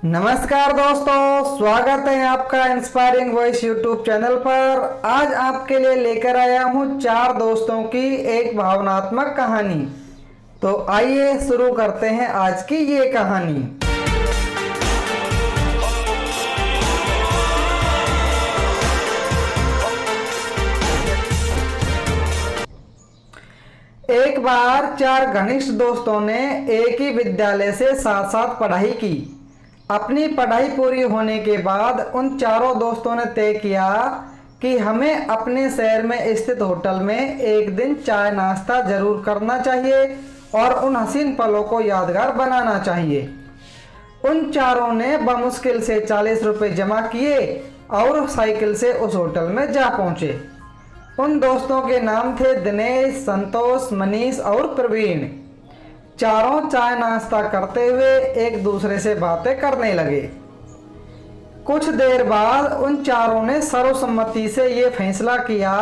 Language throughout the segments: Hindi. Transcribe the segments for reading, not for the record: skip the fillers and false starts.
नमस्कार दोस्तों, स्वागत है आपका इंस्पायरिंग वॉइस यूट्यूब चैनल पर। आज आपके लिए लेकर आया हूँ 4 दोस्तों की एक भावनात्मक कहानी। तो आइए शुरू करते हैं आज की ये कहानी। एक बार 4 घनिष्ठ दोस्तों ने एक ही विद्यालय से साथ साथ पढ़ाई की। अपनी पढ़ाई पूरी होने के बाद उन चारों दोस्तों ने तय किया कि हमें अपने शहर में स्थित होटल में एक दिन चाय नाश्ता जरूर करना चाहिए और उन हसीन पलों को यादगार बनाना चाहिए। उन चारों ने बमुश्किल से 40 रुपये जमा किए और साइकिल से उस होटल में जा पहुंचे। उन दोस्तों के नाम थे दिनेश, संतोष, मनीष और प्रवीण। चारों चाय नाश्ता करते हुए एक दूसरे से बातें करने लगे। कुछ देर बाद उन चारों ने सर्वसम्मति से ये फैसला किया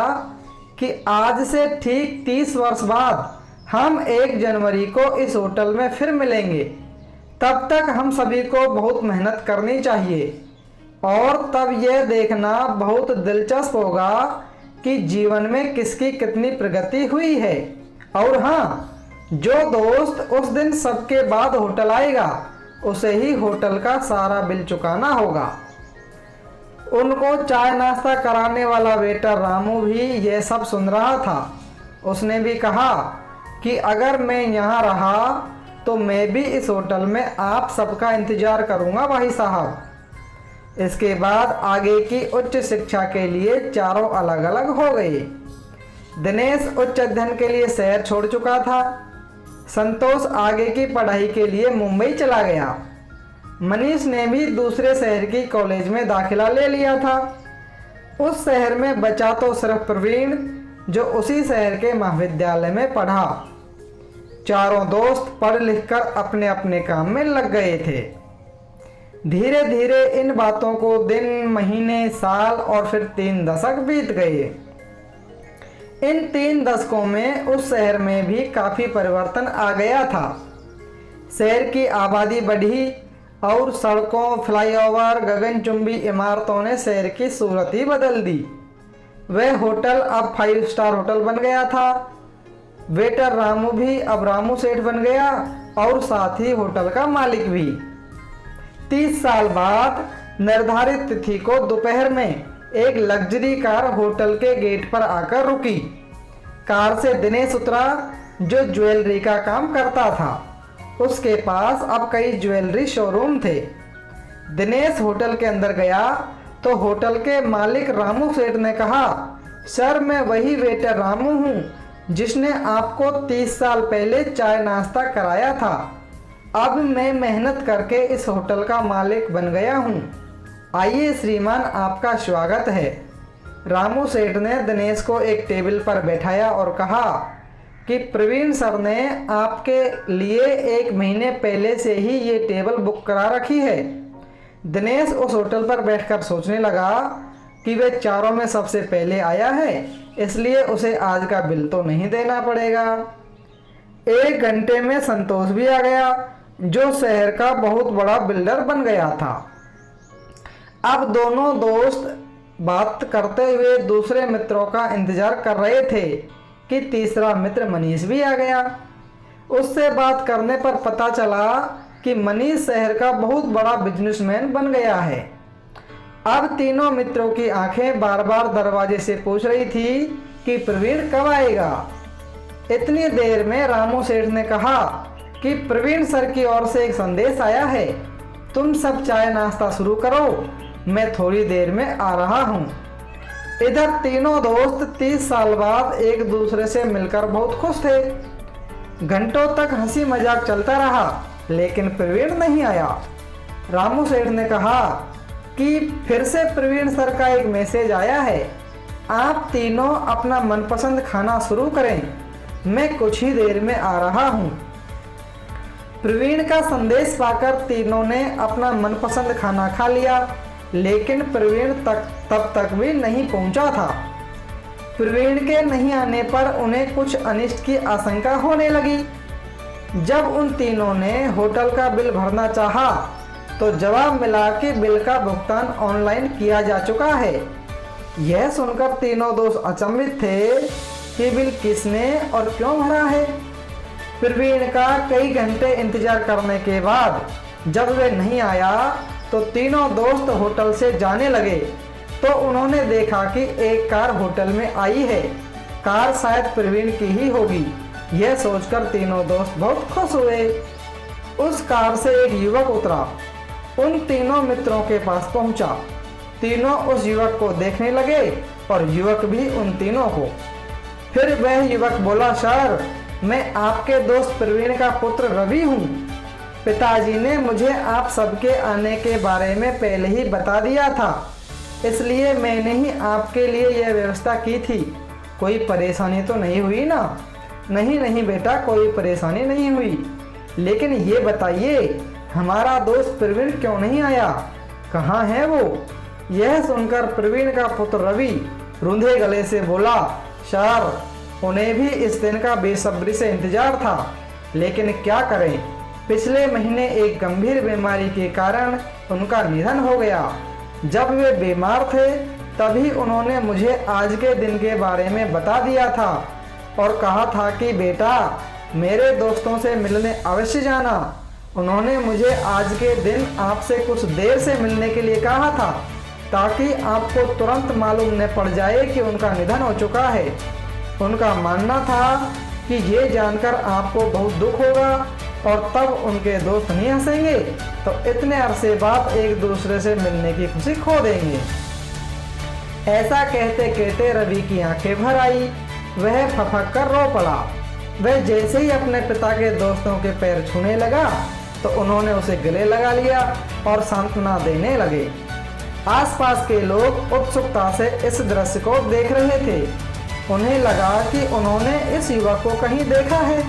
कि आज से ठीक 30 वर्ष बाद हम 1 जनवरी को इस होटल में फिर मिलेंगे। तब तक हम सभी को बहुत मेहनत करनी चाहिए और तब यह देखना बहुत दिलचस्प होगा कि जीवन में किसकी कितनी प्रगति हुई है। और हाँ, जो दोस्त उस दिन सबके बाद होटल आएगा उसे ही होटल का सारा बिल चुकाना होगा। उनको चाय नाश्ता कराने वाला वेटर रामू भी यह सब सुन रहा था। उसने भी कहा कि अगर मैं यहाँ रहा तो मैं भी इस होटल में आप सबका इंतजार करूँगा भाई साहब। इसके बाद आगे की उच्च शिक्षा के लिए चारों अलग अलग हो गए। दिनेश उच्च अध्ययन के लिए शहर छोड़ चुका था। संतोष आगे की पढ़ाई के लिए मुंबई चला गया। मनीष ने भी दूसरे शहर की कॉलेज में दाखिला ले लिया था। उस शहर में बचा तो सिर्फ प्रवीण, जो उसी शहर के महाविद्यालय में पढ़ा। चारों दोस्त पढ़ लिख कर अपने अपने काम में लग गए थे। धीरे धीरे इन बातों को दिन, महीने, साल और फिर 3 दशक बीत गए। इन 3 दशकों में उस शहर में भी काफ़ी परिवर्तन आ गया था। शहर की आबादी बढ़ी और सड़कों, फ्लाईओवर, गगनचुंबी इमारतों ने शहर की सूरत ही बदल दी। वह होटल अब 5 स्टार होटल बन गया था। वेटर रामू भी अब रामू सेठ बन गया और साथ ही होटल का मालिक भी। 30 साल बाद निर्धारित तिथि को दोपहर में एक लग्जरी कार होटल के गेट पर आकर रुकी। कार से दिनेश उतरा, जो ज्वेलरी का काम करता था। उसके पास अब कई ज्वेलरी शोरूम थे। दिनेश होटल के अंदर गया तो होटल के मालिक रामू सेठ ने कहा, सर मैं वही वेटर रामू हूँ जिसने आपको 30 साल पहले चाय नाश्ता कराया था। अब मैं मेहनत करके इस होटल का मालिक बन गया हूँ। आइए श्रीमान, आपका स्वागत है। रामू सेठ ने दिनेश को एक टेबल पर बैठाया और कहा कि प्रवीण सर ने आपके लिए 1 महीने पहले से ही ये टेबल बुक करा रखी है। दिनेश उस होटल पर बैठकर सोचने लगा कि वह चारों में सबसे पहले आया है, इसलिए उसे आज का बिल तो नहीं देना पड़ेगा। 1 घंटे में संतोष भी आ गया, जो शहर का बहुत बड़ा बिल्डर बन गया था। अब दोनों दोस्त बात करते हुए दूसरे मित्रों का इंतजार कर रहे थे कि तीसरा मित्र मनीष भी आ गया। उससे बात करने पर पता चला कि मनीष शहर का बहुत बड़ा बिजनेसमैन बन गया है। अब तीनों मित्रों की आंखें बार बार दरवाजे से पूछ रही थी कि प्रवीण कब आएगा। इतनी देर में रामू सेठ ने कहा कि प्रवीण सर की ओर से एक संदेश आया है, तुम सब चाय नाश्ता शुरू करो, मैं थोड़ी देर में आ रहा हूँ। इधर तीनों दोस्त 30 साल बाद एक दूसरे से मिलकर बहुत खुश थे। घंटों तक हंसी मजाक चलता रहा, लेकिन प्रवीण नहीं आया। रामू सेठ ने कहा कि फिर से प्रवीण सर का एक मैसेज आया है, आप तीनों अपना मनपसंद खाना शुरू करें, मैं कुछ ही देर में आ रहा हूँ। प्रवीण का संदेश पाकर तीनों ने अपना मनपसंद खाना खा लिया, लेकिन प्रवीण तब तक भी नहीं पहुंचा था। प्रवीण के नहीं आने पर उन्हें कुछ अनिष्ट की आशंका होने लगी। जब उन तीनों ने होटल का बिल भरना चाहा तो जवाब मिला कि बिल का भुगतान ऑनलाइन किया जा चुका है। यह सुनकर तीनों दोस्त अचंभित थे कि बिल किसने और क्यों भरा है। प्रवीण का कई घंटे इंतजार करने के बाद जब वे नहीं आया तो तीनों दोस्त होटल से जाने लगे तो उन्होंने देखा कि एक कार होटल में आई है। कार शायद प्रवीण की ही होगी। यह सोचकर तीनों दोस्त बहुत खुश हुए। उस कार से एक युवक उतरा, उन तीनों मित्रों के पास पहुंचा। तीनों उस युवक को देखने लगे और युवक भी उन तीनों को। फिर वह युवक बोला, सर, मैं आपके दोस्त प्रवीण का पुत्र रवि हूँ। पिताजी ने मुझे आप सबके आने के बारे में पहले ही बता दिया था, इसलिए मैंने ही आपके लिए यह व्यवस्था की थी। कोई परेशानी तो नहीं हुई ना? नहीं नहीं बेटा, कोई परेशानी नहीं हुई। लेकिन ये बताइए, हमारा दोस्त प्रवीण क्यों नहीं आया? कहाँ है वो? यह सुनकर प्रवीण का पुत्र रवि रूंधे गले से बोला, सर, उन्हें भी इस दिन का बेसब्री से इंतजार था, लेकिन क्या करें, पिछले महीने एक गंभीर बीमारी के कारण उनका निधन हो गया। जब वे बीमार थे तभी उन्होंने मुझे आज के दिन के बारे में बता दिया था और कहा था कि बेटा, मेरे दोस्तों से मिलने अवश्य जाना। उन्होंने मुझे आज के दिन आपसे कुछ देर से मिलने के लिए कहा था ताकि आपको तुरंत मालूम न पड़ जाए कि उनका निधन हो चुका है। उनका मानना था कि ये जानकर आपको बहुत दुख होगा और तब उनके दोस्त नहीं हंसेंगे तो इतने अरसे बाद एक दूसरे से मिलने की खुशी खो देंगे। ऐसा कहते कहते रवि की आंखें भर आई। वह फफक कर रो पड़ा। वह जैसे ही अपने पिता के दोस्तों के पैर छूने लगा तो उन्होंने उसे गले लगा लिया और सांत्वना देने लगे। आसपास के लोग उत्सुकता से इस दृश्य को देख रहे थे। उन्हें लगा कि उन्होंने इस युवक को कहीं देखा है।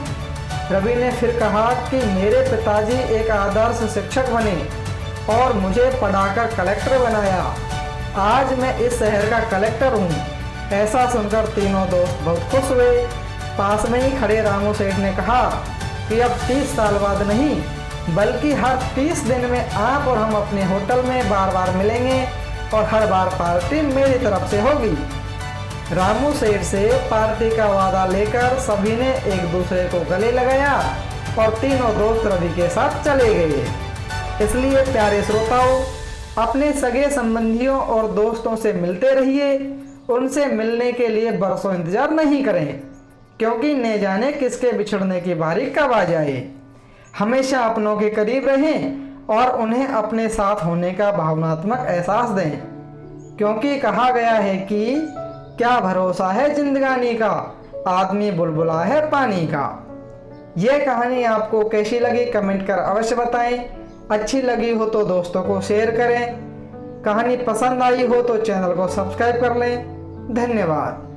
रवि ने फिर कहा कि मेरे पिताजी एक आदर्श शिक्षक बने और मुझे पढ़ाकर कलेक्टर बनाया। आज मैं इस शहर का कलेक्टर हूँ। ऐसा सुनकर तीनों दोस्त बहुत खुश हुए। पास में ही खड़े रामू सेठ ने कहा कि अब 30 साल बाद नहीं बल्कि हर 30 दिन में आप और हम अपने होटल में बार बार मिलेंगे और हर बार पार्टी मेरी तरफ से होगी। रामू सेठ से पार्टी का वादा लेकर सभी ने एक दूसरे को गले लगाया और तीनों दोस्त रवि के साथ चले गए। इसलिए प्यारे श्रोताओं, अपने सगे संबंधियों और दोस्तों से मिलते रहिए। उनसे मिलने के लिए बरसों इंतजार नहीं करें, क्योंकि न जाने किसके बिछड़ने की बारी कब आ जाए। हमेशा अपनों के करीब रहें और उन्हें अपने साथ होने का भावनात्मक एहसास दें, क्योंकि कहा गया है कि क्या भरोसा है जिंदगानी का, आदमी बुलबुला है पानी का। यह कहानी आपको कैसी लगी कमेंट कर अवश्य बताएं। अच्छी लगी हो तो दोस्तों को शेयर करें। कहानी पसंद आई हो तो चैनल को सब्सक्राइब कर लें। धन्यवाद।